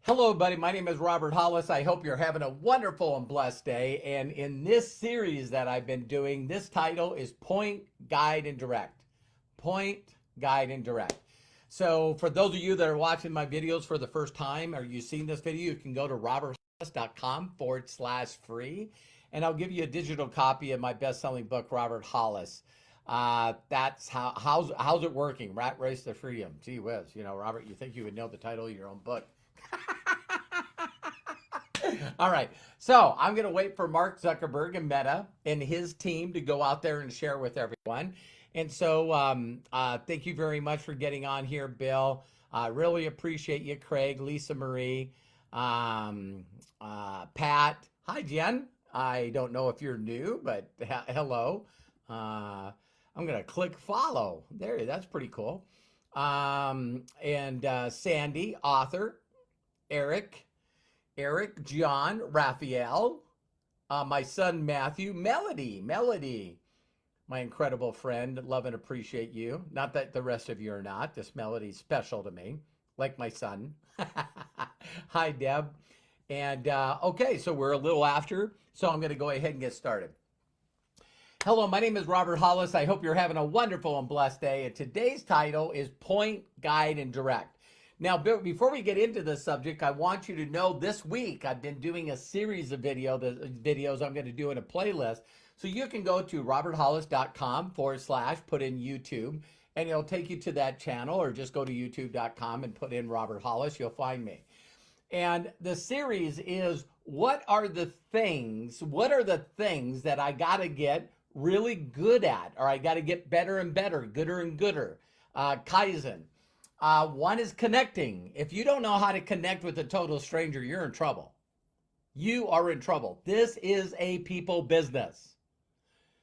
Hello, buddy. My name is Robert Hollis. I hope you're having a wonderful and blessed day. And in this series that I've been doing, this title is Point, Guide, and Direct. Point, Guide, and Direct. So for those of you that are watching my videos for the first time or you've seen this video, you can go to roberthollis.com/free, and I'll give you a digital copy of my best-selling book, Robert Hollis. That's how's it working? Rat Race to Freedom. Gee whiz, Robert, you think you would know the title of your own book. All right. So I'm going to wait for Mark Zuckerberg and Meta and his team to go out there and share with everyone. And so thank you very much for getting on here, Bill. I really appreciate you, Craig, Lisa Marie, Pat. Hi, Jen. I don't know if you're new, but hello. I'm going to click follow. There, that's pretty cool. And Sandy, author, Eric, John, Raphael, my son Matthew, Melody, my incredible friend, love and appreciate you. Not that the rest of you are not. This Melody's special to me, like my son. Hi, Deb. And okay, so we're a little after, so I'm going to go ahead and get started. Hello, my name is Robert Hollis. I hope you're having a wonderful and blessed day. And today's title is Point, Guide, and Direct. Now, before we get into the subject, I want you to know this week I've been doing a series of videos I'm going to do in a playlist. So you can go to roberthollis.com/ put in YouTube, and it'll take you to that channel, or just go to youtube.com and put in Robert Hollis. You'll find me. And the series is what are the things that I got to get really good at, or I got to get better and better, gooder and gooder, Kaizen. One is connecting. If you don't know how to connect with a total stranger, you're in trouble. You are in trouble. This is a people business.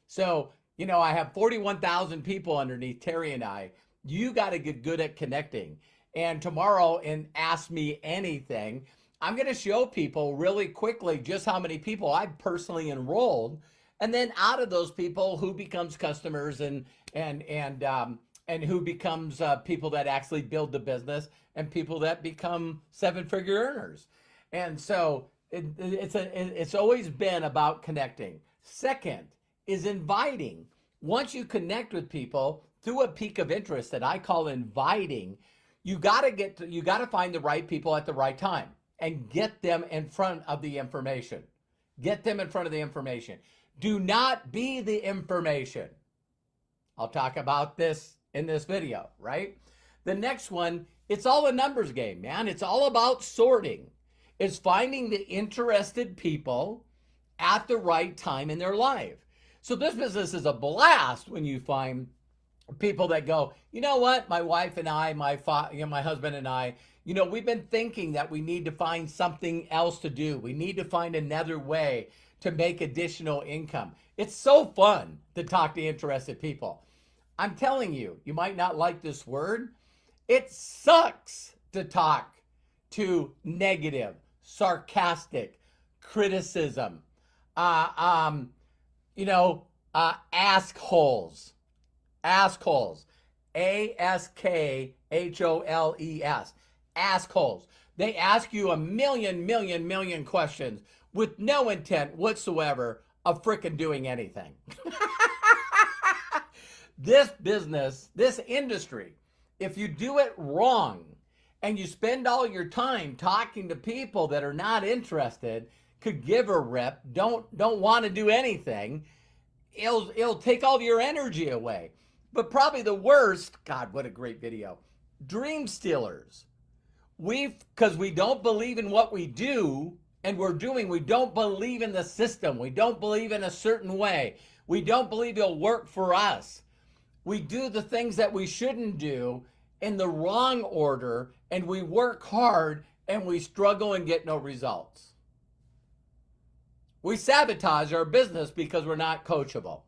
So, I have 41,000 people underneath Terry and I. You got to get good at connecting. And tomorrow in Ask Me Anything, I'm going to show people really quickly just how many people I've personally enrolled. And then out of those people, who becomes customers and who becomes people that actually build the business and people that become seven-figure earners. And so it's always been about connecting. Second is inviting. Once you connect with people through a peak of interest that I call inviting, you got to find the right people at the right time and get them in front of the information. Get them in front of the information. Do not be the information. I'll talk about this in this video, right? The next one, it's all a numbers game, man. It's all about sorting. It's finding the interested people at the right time in their life. So this business is a blast when you find people that go, you know what, my wife and I, my husband and I, we've been thinking that we need to find something else to do. We need to find another way to make additional income. It's so fun to talk to interested people. I'm telling you, you might not like this word. It sucks to talk to negative, sarcastic, criticism, assholes. Assholes. ASKHOLES. Assholes. They ask you a million questions with no intent whatsoever of frickin' doing anything. This business, this industry, if you do it wrong and you spend all your time talking to people that are not interested, could give a rip, don't want to do anything, it'll take all your energy away. But probably the worst, God, what a great video, dream stealers. Because we don't believe in what we do and we're doing, we don't believe in the system. We don't believe in a certain way. We don't believe it'll work for us. We do the things that we shouldn't do in the wrong order, and we work hard and we struggle and get no results. We sabotage our business because we're not coachable.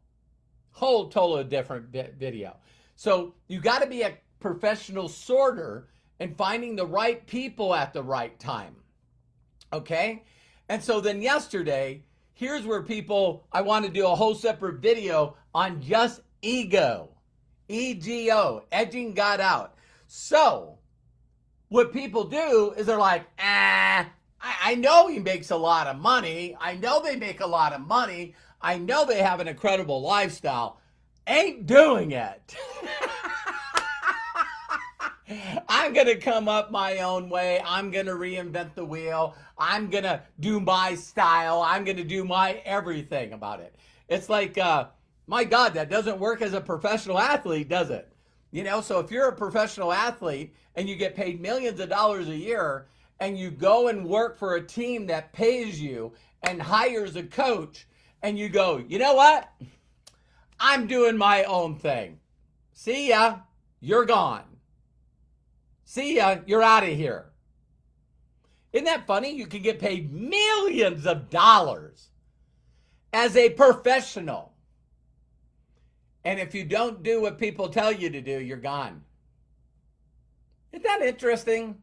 Whole totally different video. So you got to be a professional sorter and finding the right people at the right time. Okay? And so then yesterday, here's where I want to do a whole separate video on just ego. EGO, edging God out. So what people do is they're like, I know he makes a lot of money. I know they make a lot of money. I know they have an incredible lifestyle. Ain't doing it. I'm going to come up my own way. I'm going to reinvent the wheel. I'm going to do my style. I'm going to do my everything about it. It's like, my God, that doesn't work as a professional athlete, does it? You know, so if you're a professional athlete and you get paid millions of dollars a year and you go and work for a team that pays you and hires a coach and you go, you know what? I'm doing my own thing. See ya. You're gone. See ya, you're out of here. Isn't that funny? You can get paid millions of dollars as a professional. And if you don't do what people tell you to do, you're gone. Isn't that interesting?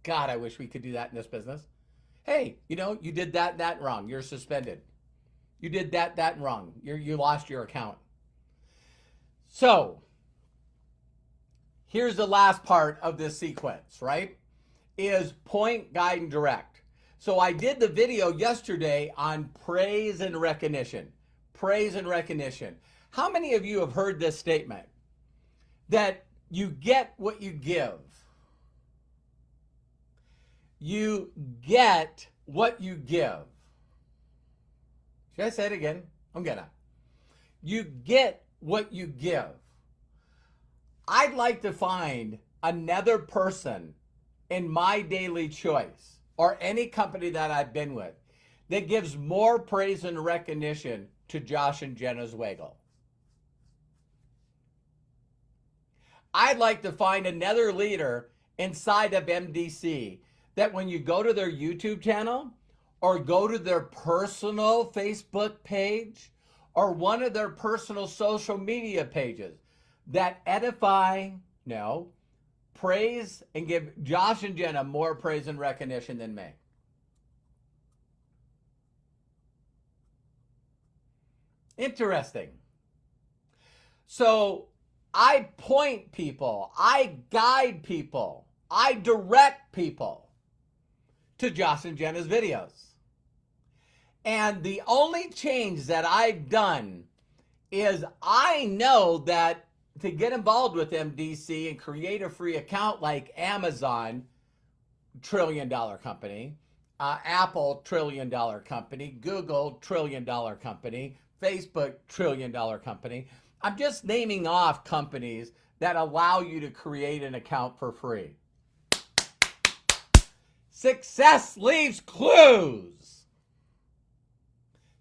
God, I wish we could do that in this business. Hey, you know, you did that wrong. You're suspended. You did that wrong. You lost your account. So, here's the last part of this sequence, right? Is point, guide, and direct. So I did the video yesterday on praise and recognition. Praise and recognition. How many of you have heard this statement? That you get what you give. You get what you give. Should I say it again? I'm gonna. You get what you give. I'd like to find another person in my daily choice or any company that I've been with that gives more praise and recognition to Josh and Jenna Zwagel. I'd like to find another leader inside of MDC that when you go to their YouTube channel or go to their personal Facebook page or one of their personal social media pages, that edify, praise and give Josh and Jenna more praise and recognition than me. Interesting. So I point people, I guide people, I direct people to Josh and Jenna's videos. And the only change that I've done is I know that to get involved with MDC and create a free account like Amazon, $1 trillion company, Apple, $1 trillion company, Google, $1 trillion company, Facebook, $1 trillion company. I'm just naming off companies that allow you to create an account for free. Success leaves clues.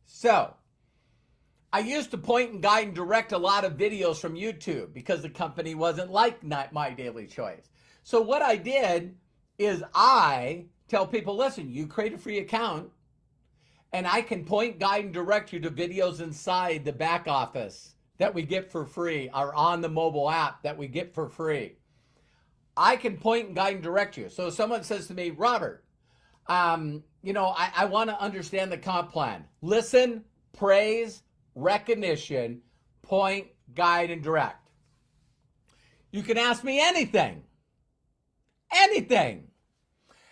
So, I used to point and guide and direct a lot of videos from YouTube because the company wasn't like My Daily Choice. So what I did is I tell people, listen, you create a free account and I can point, guide, and direct you to videos inside the back office that we get for free or on the mobile app that we get for free. I can point and guide and direct you. So if someone says to me, Robert, I want to understand the comp plan. Listen, praise, recognition, point, guide, and direct. You can ask me anything. Anything.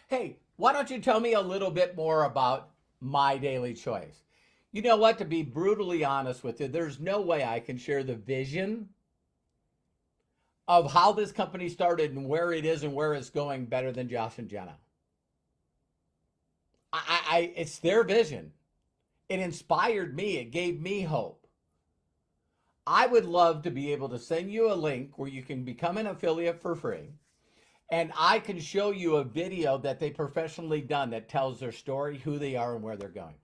Hey, why don't you tell me a little bit more about My Daily Choice? You know what? To be brutally honest with you, there's no way I can share the vision of how this company started and where it is and where it's going better than Josh and Jenna. It's their vision. It inspired me. It gave me hope. I would love to be able to send you a link where you can become an affiliate for free. And I can show you a video that they professionally done that tells their story, who they are, and where they're going.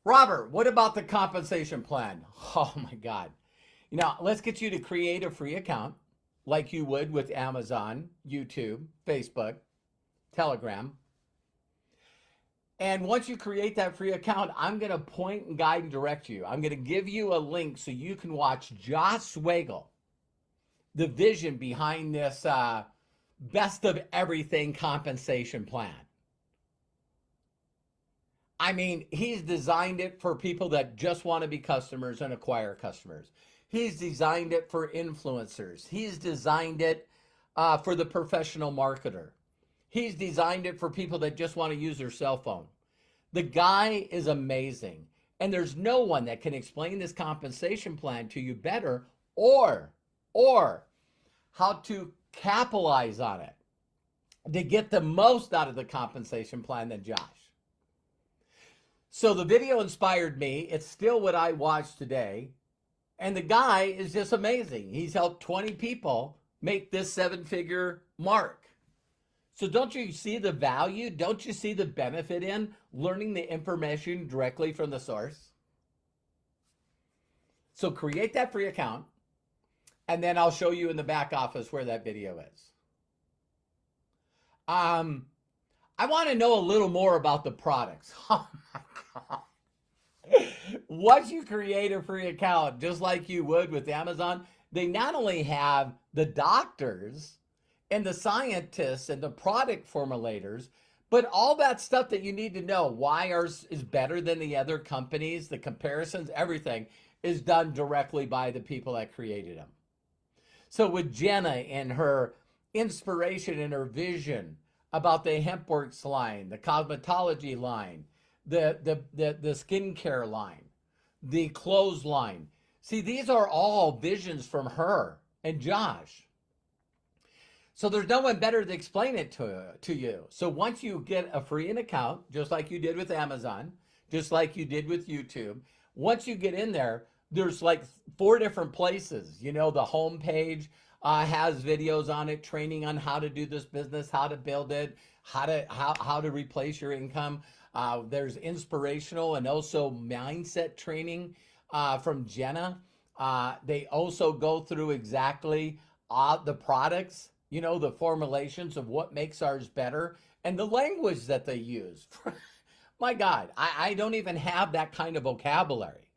Robert, what about the compensation plan? Oh my God. Let's get you to create a free account like you would with Amazon, YouTube, Facebook, Telegram. And once you create that free account, I'm going to point and guide and direct you. I'm going to give you a link so you can watch Josh Zwagel, the vision behind this best of everything compensation plan. I mean, he's designed it for people that just want to be customers and acquire customers. He's designed it for influencers. He's designed it for the professional marketer. He's designed it for people that just want to use their cell phone. The guy is amazing. And there's no one that can explain this compensation plan to you better or how to capitalize on it to get the most out of the compensation plan than Josh. So the video inspired me. It's still what I watch today. And the guy is just amazing. He's helped 20 people make this 7-figure mark. So don't you see the value? Don't you see the benefit in learning the information directly from the source? So create that free account, and then I'll show you in the back office where that video is. I want to know a little more about the products. Oh my God. Once you create a free account, just like you would with Amazon, they not only have the doctors and the scientists and the product formulators, but all that stuff that you need to know, why ours is better than the other companies, the comparisons, everything is done directly by the people that created them. So with Jenna and her inspiration and her vision about the HempWorks line, the cosmetology line, the skincare line, the clothes line. See, these are all visions from her and Josh. So there's no one better to explain it to you. So once you get a free account, just like you did with Amazon, just like you did with YouTube, once you get in there, there's like 4 different places. You know, the home page has videos on it, training on how to do this business, how to build it, how to replace your income. There's inspirational and also mindset training from Jenna. They also go through exactly the products, you know, the formulations of what makes ours better and the language that they use. My God, I don't even have that kind of vocabulary,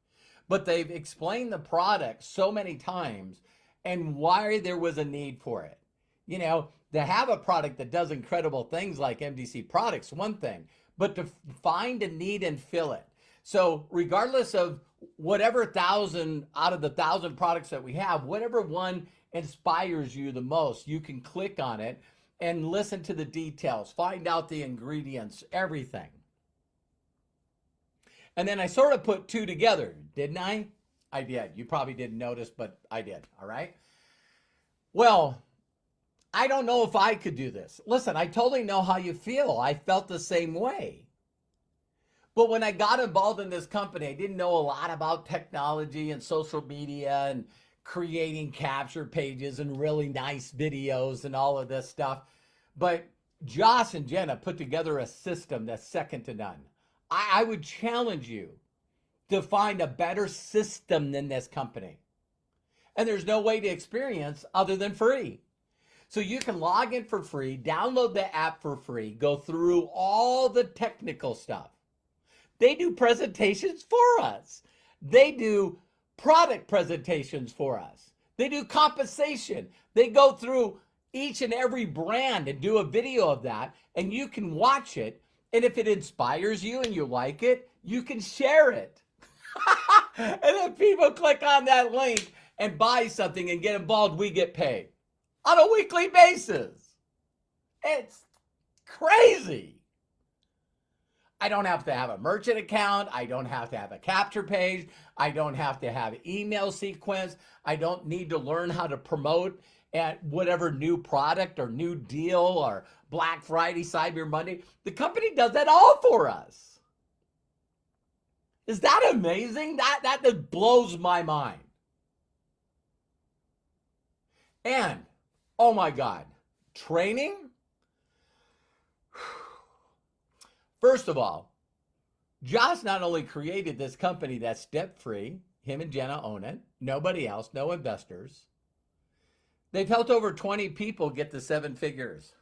but they've explained the product so many times and why there was a need for it. You know, to have a product that does incredible things like MDC products, one thing, but to find a need and fill it. So regardless of whatever 1,000 out of the 1,000 products that we have, whatever one inspires you the most, you can click on it and listen to the details, find out the ingredients, everything. And then I sort of put 2 together, didn't I? I did. You probably didn't notice, but I did. All right. Well, I don't know if I could do this. Listen, I totally know how you feel. I felt the same way. But when I got involved in this company, I didn't know a lot about technology and social media and creating capture pages and really nice videos and all of this stuff. But Josh and Jenna put together a system that's second to none. I would challenge you to find a better system than this company. And there's no way to experience other than free. So you can log in for free, download the app for free, go through all the technical stuff. They do presentations for us. They do product presentations for us. They do compensation. They go through each and every brand and do a video of that, and you can watch it. And if it inspires you and you like it, you can share it. And if people click on that link and buy something and get involved, we get paid on a weekly basis. It's crazy. I don't have to have a merchant account. I don't have to have a capture page. I don't have to have email sequence. I don't need to learn how to promote at whatever new product or new deal or Black Friday, Cyber Monday. The company does that all for us. Is that amazing? That just blows my mind. And, oh my God, training? First of all, Josh not only created this company that's debt-free, him and Jenna own it, nobody else, no investors. They've helped over 20 people get to 7 figures.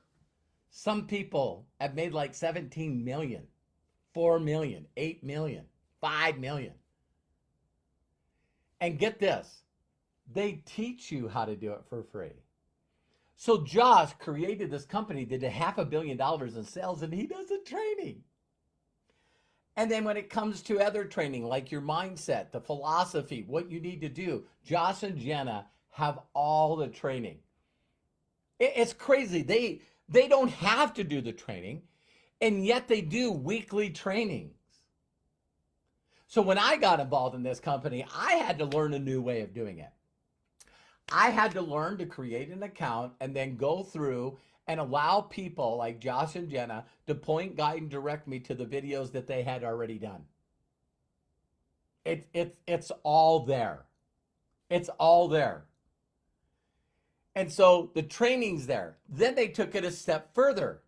Some people have made like 17 million, 4 million, 8 million, 5 million. And get this, they teach you how to do it for free. So Josh created this company, did $500 million in sales, and he does the training. And then when it comes to other training, like your mindset, the philosophy, what you need to do, Josh and Jenna have all the training. It's crazy. They don't have to do the training, and yet they do weekly trainings. So when I got involved in this company, I had to learn a new way of doing it. I had to learn to create an account and then go through and allow people like Josh and Jenna to point, guide, and direct me to the videos that they had already done. It's all there. It's all there. And so the training's there. Then they took it a step further.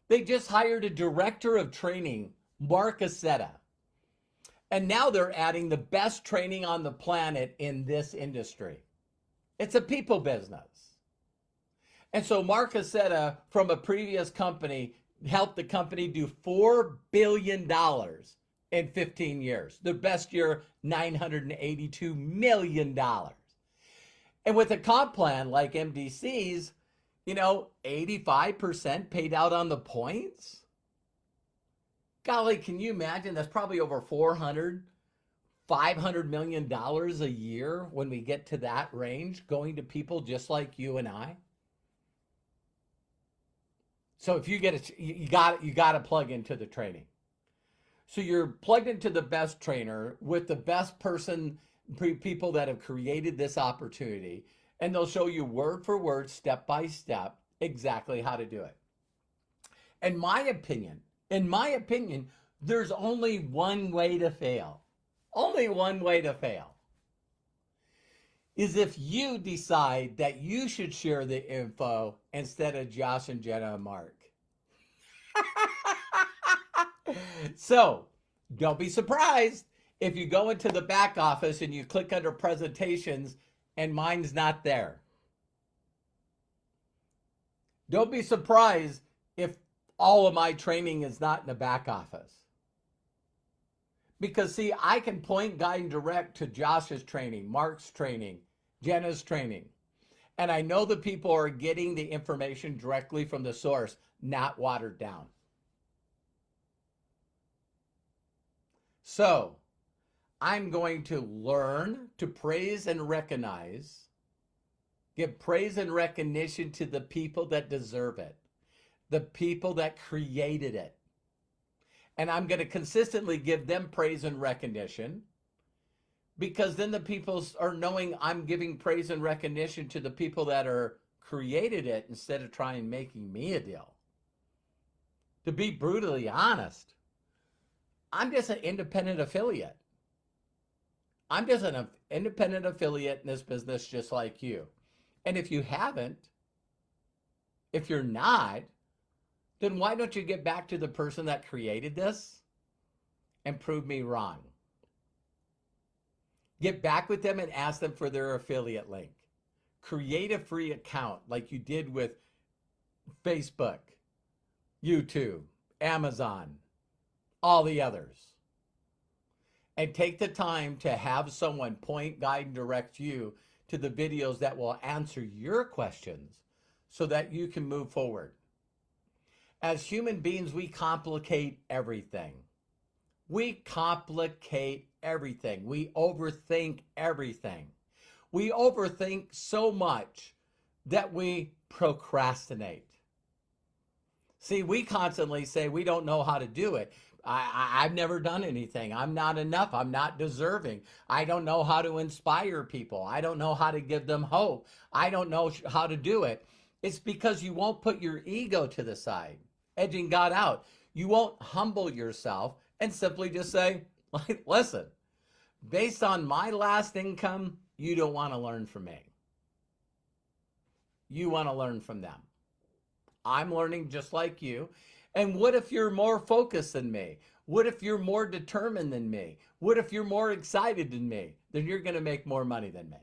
They just hired a director of training, Mark Aceta. And now they're adding the best training on the planet in this industry. It's a people business. And so Mark Aceta from a previous company helped the company do $4 billion in 15 years. The best year, $982 million. And with a comp plan like MDC's, 85% paid out on the points. Golly, can you imagine? That's probably over $500 million a year when we get to that range, going to people just like you and I. So if you get it, you got to plug into the training. So you're plugged into the best trainer with the best people that have created this opportunity, and they'll show you word for word, step by step, exactly how to do it. In my opinion, there's only one way to fail. Only one way to fail is if you decide that you should share the info instead of Josh and Jenna and Mark. So don't be surprised if you go into the back office and you click under presentations and mine's not there. Don't be surprised if all of my training is not in the back office. Because see, I can point, guide, and direct to Josh's training, Mark's training, Jenna's training. And I know the people are getting the information directly from the source, not watered down. So I'm going to learn to praise and recognize, give praise and recognition to the people that deserve it, the people that created it. And I'm going to consistently give them praise and recognition, because then the people are knowing I'm giving praise and recognition to the people that are created it instead of trying making me a deal. To be brutally honest, I'm just an independent affiliate. I'm just an independent affiliate in this business just like you. And if you haven't, if you're not, then why don't you get back to the person that created this and prove me wrong? Get back with them and ask them for their affiliate link. Create a free account like you did with Facebook, YouTube, Amazon, all the others. And take the time to have someone point, guide, and direct you to the videos that will answer your questions so that you can move forward. As human beings, we complicate everything. We complicate everything. We overthink everything. We overthink so much that we procrastinate. See, we constantly say we don't know how to do it. I've never done anything. I'm not enough. I'm not deserving. I don't know how to inspire people. I don't know how to give them hope. I don't know how to do it. It's because you won't put your ego to the side, edging God out. You won't humble yourself and simply just say, listen, based on my last income, you don't want to learn from me. You want to learn from them. I'm learning just like you. And what if you're more focused than me? What if you're more determined than me? What if you're more excited than me? Then you're going to make more money than me.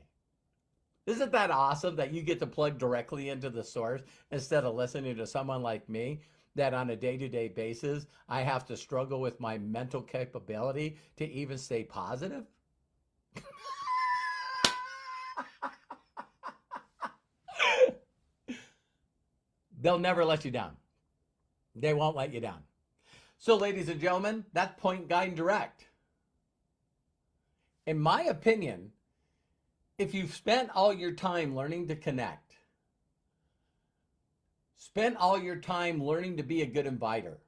Isn't that awesome that you get to plug directly into the source instead of listening to someone like me that on a day-to-day basis, I have to struggle with my mental capability to even stay positive? They'll never let you down. They won't let you down. So, ladies and gentlemen, that's point, guide, and direct. In my opinion, if you've spent all your time learning to connect, spent all your time learning to be a good inviter,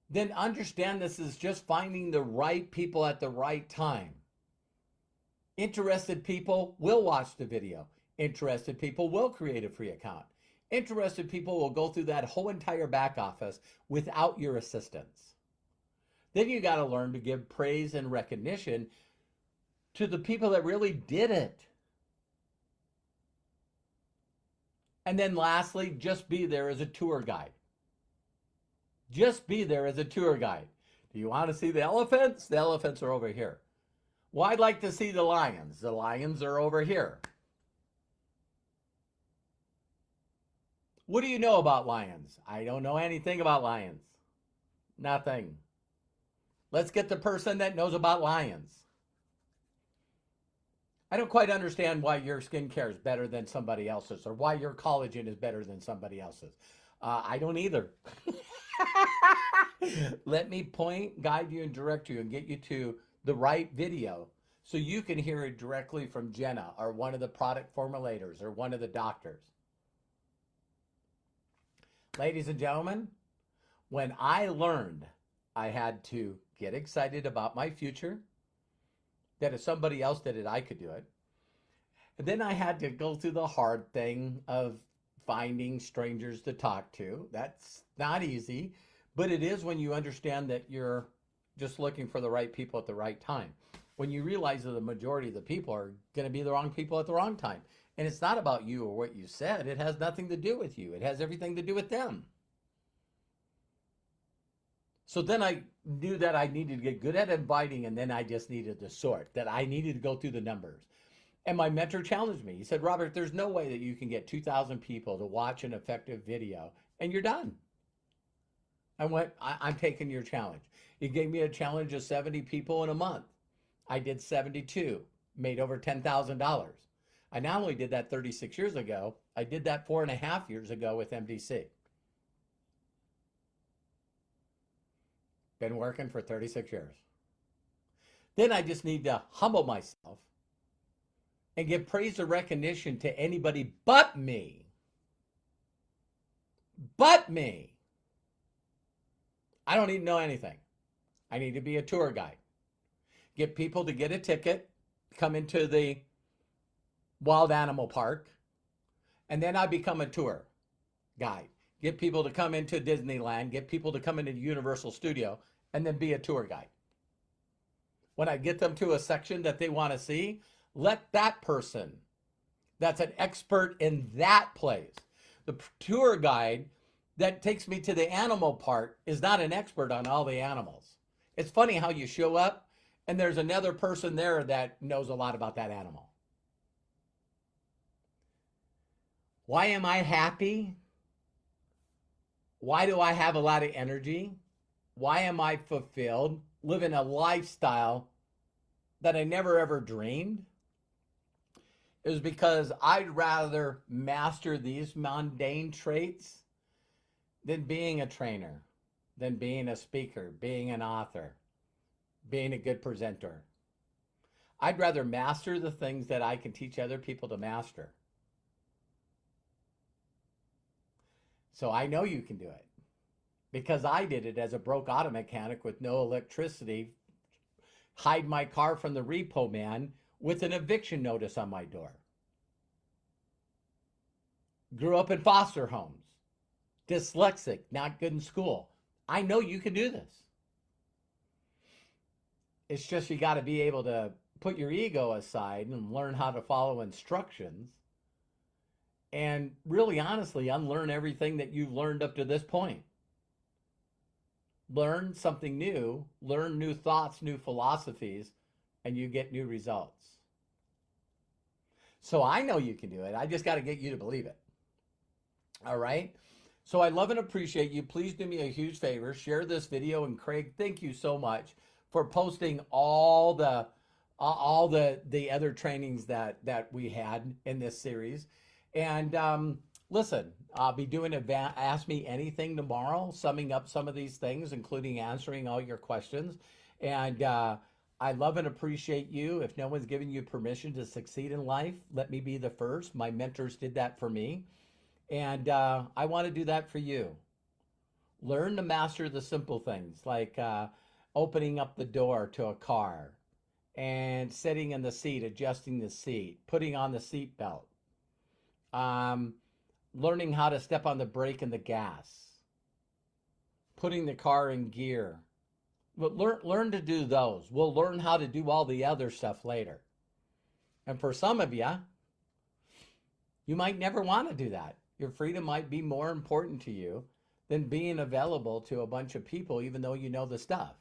then understand this is just finding the right people at the right time. Interested people will watch the video. Interested people will create a free account. Interested people will go through that whole entire back office without your assistance. Then you got to learn to give praise and recognition to the people that really did it. And then lastly, just be there as a tour guide. Just be there as a tour guide. Do you want to see the elephants? The elephants are over here. Well, I'd like to see the lions. The lions are over here. What do you know about lions? I don't know anything about lions. Nothing. Let's get the person that knows about lions. I don't quite understand why your skincare is better than somebody else's, or why your collagen is better than somebody else's. I don't either. Let me point, guide you, and direct you and get you to the right video so you can hear it directly from Jenna or one of the product formulators or one of the doctors. Ladies and gentlemen, when I learned I had to get excited about my future, that if somebody else did it, I could do it. And then I had to go through the hard thing of finding strangers to talk to. That's not easy, but it is when you understand that you're just looking for the right people at the right time. When you realize that the majority of the people are going to be the wrong people at the wrong time. And it's not about you or what you said. It has nothing to do with you. It has everything to do with them. So then I knew that I needed to get good at inviting, and then I just needed to sort, that I needed to go through the numbers. And my mentor challenged me. He said, Robert, there's no way that you can get 2,000 people to watch an effective video and you're done. I went, I'm taking your challenge. He gave me a challenge of 70 people in a month. I did 72, made over $10,000. I not only did that 36 years ago, I did that 4.5 years ago with MDC. Been working for 36 years. Then I just need to humble myself and give praise and recognition to anybody but me. But me. I don't need to know anything. I need to be a tour guide. Get people to get a ticket, come into the wild animal park, and then I become a tour guide. Get people to come into Disneyland, get people to come into Universal Studio, and then be a tour guide. When I get them to a section that they want to see, let that person that's an expert in that place. The tour guide that takes me to the animal park is not an expert on all the animals. It's funny how you show up and there's another person there that knows a lot about that animal. Why am I happy? Why do I have a lot of energy? Why am I fulfilled? Living a lifestyle that I never ever dreamed? Is because I'd rather master these mundane traits than being a trainer, than being a speaker, being an author, being a good presenter. I'd rather master the things that I can teach other people to master. So I know you can do it because I did it as a broke auto mechanic with no electricity, hide my car from the repo man with an eviction notice on my door. Grew up in foster homes, dyslexic, not good in school. I know you can do this. It's just you got to be able to put your ego aside and learn how to follow instructions and really honestly unlearn everything that you've learned up to this point. Learn something new, learn new thoughts, new philosophies, and you get new results. So I know you can do it. I just got to get you to believe it. All right? So I love and appreciate you. Please do me a huge favor. Share this video. And Craig, thank you so much for posting all the other trainings that we had in this series. And listen, I'll be doing Ask Me Anything tomorrow, summing up some of these things, including answering all your questions. And I love and appreciate you. If no one's giving you permission to succeed in life, let me be the first. My mentors did that for me. And I want to do that for you. Learn to master the simple things like opening up the door to a car and sitting in the seat, adjusting the seat, putting on the seat belt, um, learning how to step on the brake and the gas, putting the car in gear. But learn to do those. We'll learn how to do all the other stuff later. And for some of you, you might never want to do that. Your freedom might be more important to you than being available to a bunch of people, even though you know the stuff.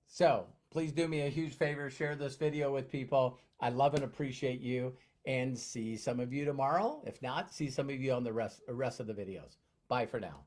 So please do me a huge favor, share this video with people. I love and appreciate you, and see some of you tomorrow. If not, see some of you on the rest of the videos. Bye for now.